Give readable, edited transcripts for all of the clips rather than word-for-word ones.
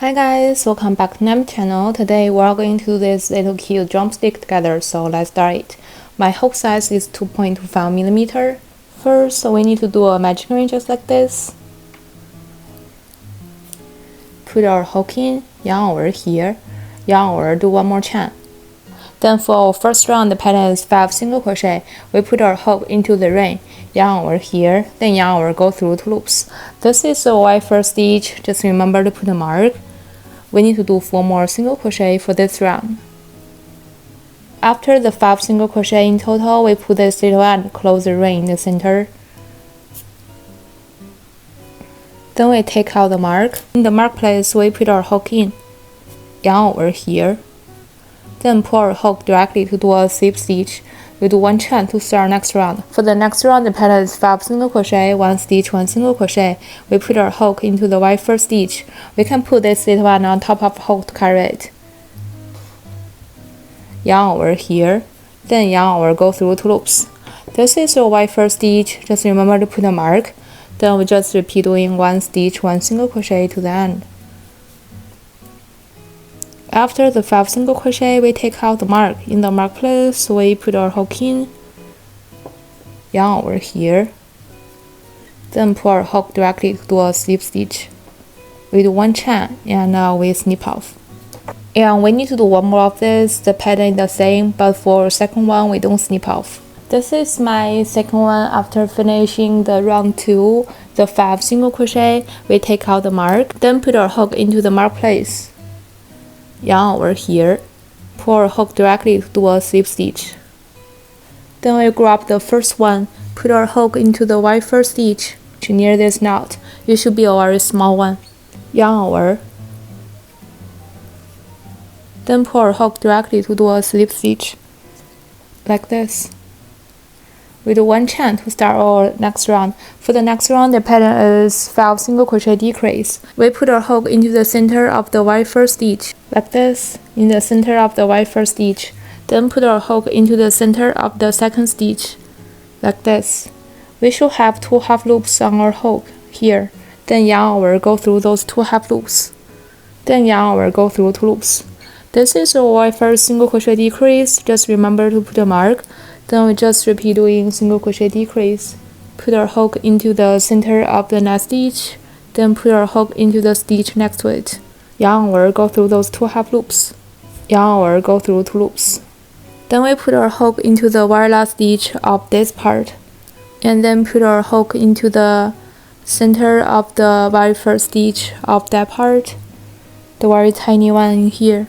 Hi guys, welcome back to my channel. Today we are going to do this little cute drumstick together, so let's start it. My hook size is 2.25mm. First, we need to do a magic ring just like this. Put our hook in, yarn over here, yarn over, do one more chain. Then for our first round, the pattern is 5 single crochet. We put our hook into the ring, yarn over here, then yarn over, go through 2 loops. This is the white first stitch, just remember to put a mark. We need to do 4 more single crochet for this round. After the 5 single crochet in total, we put this little end, close the ring in the center. Then we take out the mark. In the mark place, we put our hook in, yarn over here. Then pull our hook directly to do a slip stitch. We do 1 chain to start next round. For the next round, the pattern is 5 single crochet, 1 stitch, 1 single crochet. We put our hook into the white first stitch. We can put this little one on top of the hook to carry it. Yarn over here, then yarn over, go through 2 loops. This is your white first stitch, just remember to put a mark. Then we just repeat doing 1 stitch, 1 single crochet to the end. After the 5 single crochet, we take out the mark. In the mark place, we put our hook in, yarn over here, then pull our hook directly to do a slip stitch. We do 1 chain, and now we snip off. And we need to do 1 more of this. The pattern is the same, but for the second one, we don't snip off. This is my second one. After finishing the round 2, the 5 single crochet, we take out the mark, then put our hook into the mark place. Yarn over here, pull our hook directly to do a slip stitch. Then we grab the first one, put our hook into the white first stitch to near this knot. It should be a very small one. Yarn over, then pull our hook directly to do a slip stitch, like this. We do 1 chain to start our next round. For the next round, the pattern is 5 single crochet decrease. We put our hook into the center of the white first stitch, like this, in the center of the white first stitch. Then put our hook into the center of the second stitch, like this. We should have 2 half loops on our hook here. Then yarn over, go through those 2 half loops. Then yarn over, go through 2 loops. This is our white first single crochet decrease. Just remember to put a mark. Then we just repeat doing single crochet decrease. Put our hook into the center of the next stitch, then put our hook into the stitch next to it. Yarn over, go through those 2 half loops. Yarn over, go through 2 loops. Then we put our hook into the very last stitch of this part, and then put our hook into the center of the very first stitch of that part, the very tiny one in here.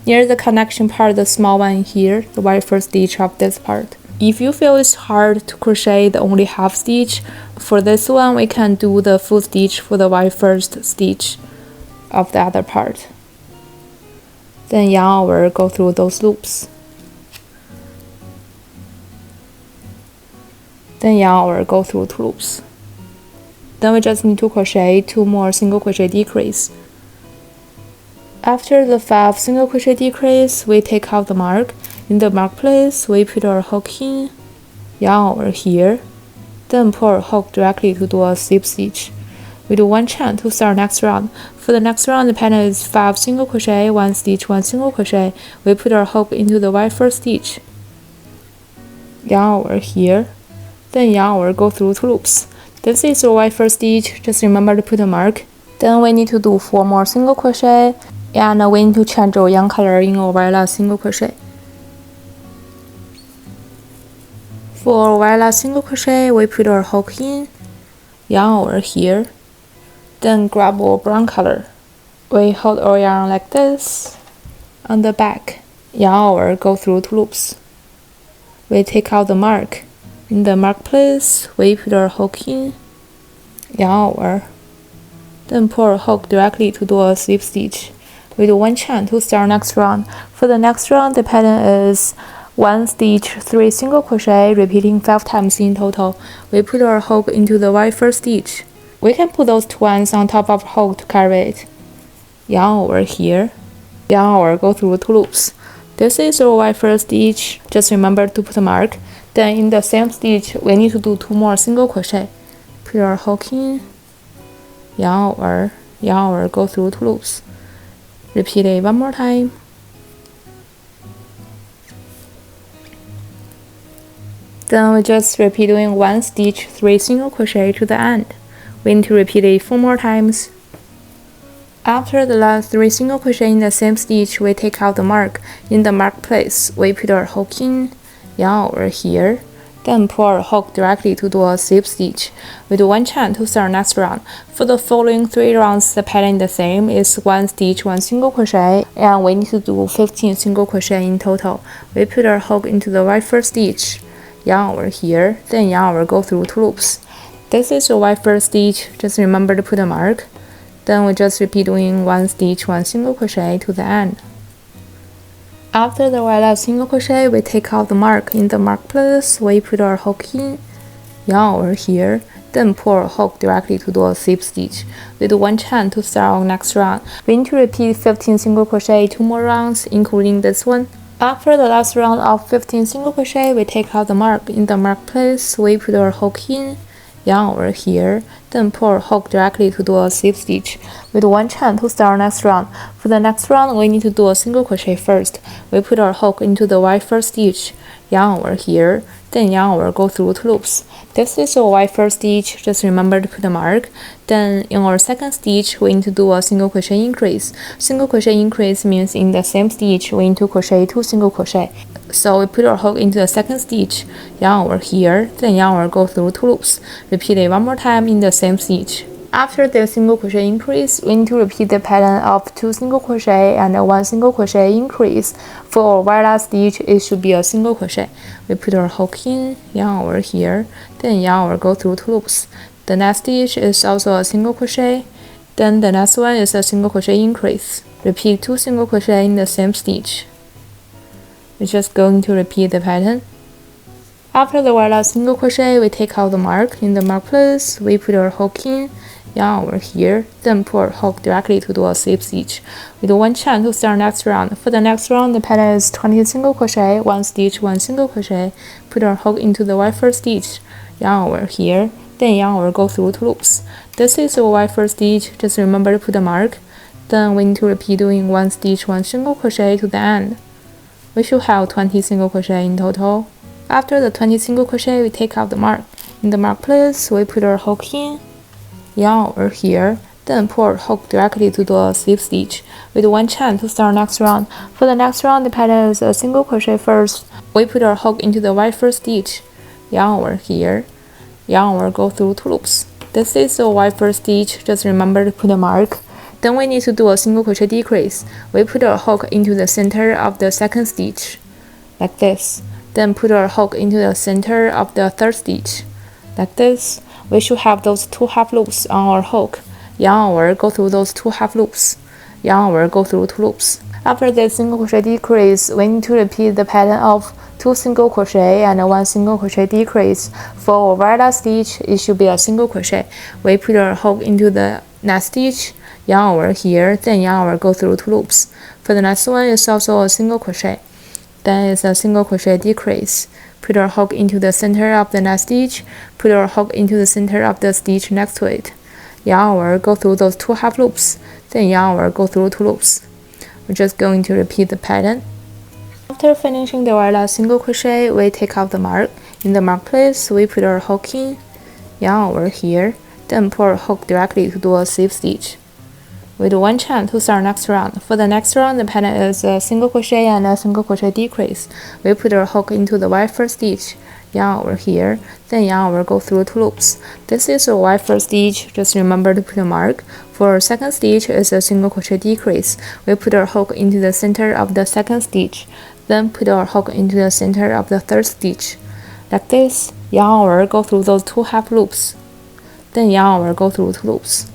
Near the connection part, the small one in here, the very first stitch of this part. If you feel it's hard to crochet the only half stitch, for this one we can do the full stitch for the very first stitch of the other part. Then yarn over, go through those loops. Then yarn over, go through 2 loops. Then we just need to crochet 2 more single crochet decrease. After the 5 single crochet decrease, we take out the mark. In the mark place, we put our hook in, yarn over here, then pull our hook directly to do a slip stitch. We do 1 chain to start next round. For the next round, the pattern is 5 single crochet, 1 stitch, 1 single crochet. We put our hook into the white first stitch, yarn over here, then yarn over, go through 2 loops. This is the white first stitch. Just remember to put a mark. Then we need to do 4 more single crochet. And we need to change our yarn color in our very last single crochet. For our very last single crochet, we put our hook in, yarn over here, then grab our brown color. We hold our yarn like this on the back, yarn over, go through 2 loops. We take out the mark. In the mark place, we put our hook in, yarn over, then pull our hook directly to do a slip stitch. We do 1 chain to start next round. For the next round, the pattern is 1 stitch, 3 single crochet, repeating 5 times in total. We put our hook into the very first stitch. We can put those 2 ones on top of the hook to carry it. Yarn over here, yarn over, go through 2 loops. This is our very first stitch. Just remember to put a mark. Then in the same stitch, we need to do 2 more single crochet. Put our hook in, yarn over, yarn over, go through 2 loops. Repeat it 1 more time. Then we just repeat doing 1 stitch, 3 single crochet to the end. We need to repeat it 4 more times. After the last 3 single crochet in the same stitch, we take out the mark. In the mark place, we put our hook in, yarn over here, then pull our hook directly to do a slip stitch. We do 1 chain to start next round. For the following 3 rounds, the pattern is the same. It's 1 stitch, 1 single crochet, and we need to do 15 single crochet in total. We put our hook into the right first stitch, yarn over here, then yarn over, go through 2 loops. This is your right first stitch, just remember to put a mark. Then we just repeat doing 1 stitch, 1 single crochet to the end. After the right last single crochet, we take out the mark. In the mark place, we put our hook in, yarn over here, then pull our hook directly to do a slip stitch. We do 1 chain to start our next round. We need to repeat 15 single crochet 2 more rounds, including this one. After the last round of 15 single crochet, we take out the mark. In the mark place, we put our hook in, yarn over here, then pull our hook directly to do a slip stitch. We do 1 chain to start our next round. For the next round, we need to do a single crochet first. We put our hook into the right first stitch, yarn over here, then yarn over, go through 2 loops. This is our right first stitch, just remember to put a mark. Then in our second stitch, we need to do a single crochet increase. Single crochet increase means in the same stitch, we need to crochet 2 single crochet. So we put our hook into the second stitch, yarn over here, then yarn over, go through 2 loops. Repeat it 1 more time in the same stitch. After the single crochet increase, we need to repeat the pattern of 2 single crochet and 1 single crochet increase. For our right last stitch, it should be a single crochet. We put our hook in, yarn over here, then yarn over, go through 2 loops. The next stitch is also a single crochet, then the next one is a single crochet increase. Repeat 2 single crochet in the same stitch. We're just going to repeat the pattern. After the right last single crochet, we take out the mark. In the mark place, we put our hook in, yarn over here, then pull our hook directly to do a slip stitch. We do 1 chain to start next round. For the next round, the pattern is 20 single crochet, 1 stitch, 1 single crochet. Put our hook into the right first stitch, yarn over here, then yarn over, go through 2 loops. This is our right first stitch, just remember to put a mark. Then we need to repeat doing 1 stitch, 1 single crochet to the end. We should have 20 single crochet in total. After the 20 single crochet, we take out the mark. In the mark place, we put our hook in, yarn over here, then pull our hook directly to do a slip stitch. We do 1 chain to start next round. For the next round, the pattern is a single crochet first. We put our hook into the right first stitch, yarn over here, yarn over, go through 2 loops. This is the right first stitch, just remember to put a mark. Then we need to do a single crochet decrease. We put our hook into the center of the second stitch, like this. Then put our hook into the center of the third stitch, like this. We should have those 2 half loops on our hook. Yarn over, go through those 2 half loops. Yarn over, go through 2 loops. After the single crochet decrease, we need to repeat the pattern of 2 single crochet and 1 single crochet decrease. For our right last stitch, it should be a single crochet. We put our hook into the next stitch, yarn over here, then yarn over, go through 2 loops. For the next one, it's also a single crochet. Then it's a single crochet decrease. Put our hook into the center of the next stitch, put our hook into the center of the stitch next to it. Yarn over, go through those 2 half loops, then yarn over, go through 2 loops. We're just going to repeat the pattern. After finishing the right last single crochet, we take out the mark. In the mark place, we put our hook in, yarn over here, then pull our hook directly to do a slip stitch. We do 1 chain to start next round. For the next round, the pattern is a single crochet and a single crochet decrease. We put our hook into the right first stitch, yarn over here, then yarn over, go through 2 loops. This is our right first stitch, just remember to put a mark. For our second stitch is a single crochet decrease. We put our hook into the center of the second stitch, then put our hook into the center of the third stitch, like this. Yarn over, go through those 2 half loops, then yarn over, go through 2 loops.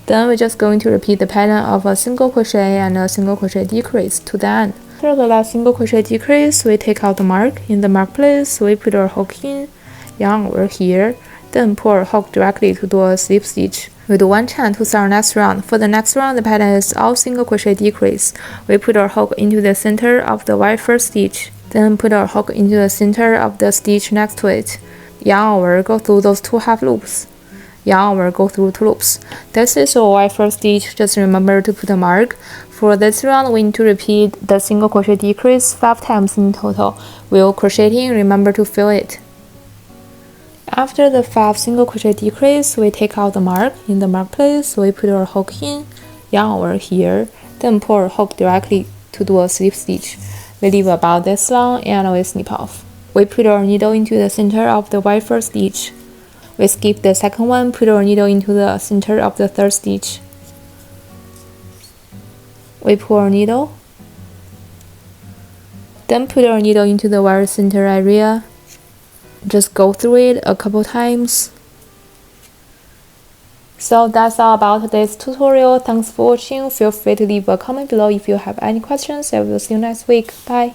Then we're just going to repeat the pattern of a single crochet and a single crochet decrease to the end. After the last single crochet decrease, we take out the mark. In the mark place, we put our hook in, yarn over here, then pull our hook directly to do a slip stitch. We do 1 chain to start next round. For the next round, the pattern is all single crochet decrease. We put our hook into the center of the right first stitch, then put our hook into the center of the stitch next to it. Yarn over, go through those 2 half loops. yarn over, go through 2 loops. This is our first stitch. Just remember to put a mark. For this round, we need to repeat the single crochet decrease 5 times in total. While crocheting, remember to fill it. After the 5 single crochet decrease, we take out the mark. In the mark place, we put our hook in, yarn over here, then pull our hook directly to do a slip stitch. We leave about this long and we snip off. We put our needle into the center of the very first stitch. We skip the second one, put our needle into the center of the third stitch. We pull our needle, then put our needle into the very center area. Just go through it a couple times. So that's all about today's tutorial. Thanks for watching. Feel free to leave a comment below if you have any questions. I will see you next week. Bye.